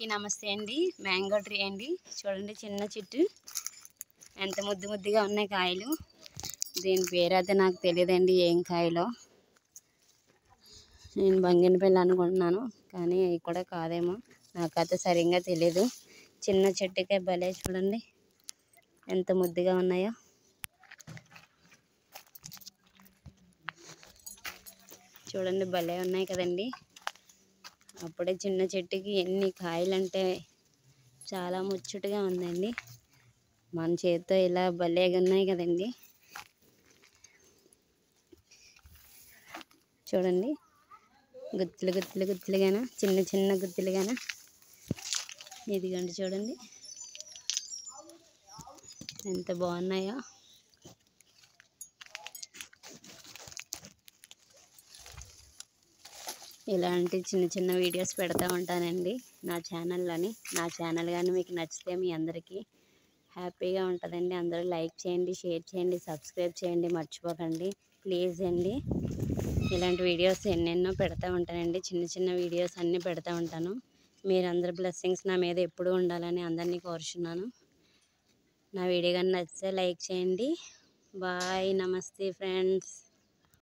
అందరికీ నమస్తే అండి. మ్యాంగో ట్రీ అండి. చూడండి చిన్న చెట్టు ఎంత ముద్దుగా ఉన్నాయి కాయలు. దీని పేరైతే నాకు తెలియదండి ఏం కాయలో. నేను బంగినపల్లి అనుకుంటున్నాను కానీ అవి కూడా కాదేమో, నాకైతే సరిగ్గా తెలియదు. చిన్న చెట్టుకే భలే చూడండి ఎంత ముద్దుగా ఉన్నాయో. చూడండి భలే ఉన్నాయి కదండి. అప్పుడే చిన్న చెట్టుకి ఎన్ని కాయలంటే చాలా ముచ్చటగా ఉందండి. మన చేతితో ఇలా భలేగా ఉన్నాయి కదండి. చూడండి గుత్తులుగాన చిన్న గుత్తులుగాన. ఇదిగోండి చూడండి ఎంత బాగున్నాయో. ఇలాంటి చిన్న వీడియోస్ పెడతా ఉంటానండి నా ఛానల్లోని. నా ఛానల్ కానీ మీకు నచ్చితే మీ అందరికీ హ్యాపీగా ఉంటుందండి. అందరూ లైక్ చేయండి, షేర్ చేయండి, సబ్స్క్రైబ్ చేయండి మర్చిపోకండి ప్లీజ్ అండి. ఇలాంటి వీడియోస్ ఎన్నెన్నో పెడతా ఉంటానండి. చిన్న వీడియోస్ అన్నీ పెడతా ఉంటాను. మీరందరి బ్లెస్సింగ్స్ నా మీద ఎప్పుడూ ఉండాలని అందరినీ కోరుచున్నాను. నా వీడియో కానీ నచ్చితే లైక్ చేయండి. బాయ్, నమస్తే ఫ్రెండ్స్.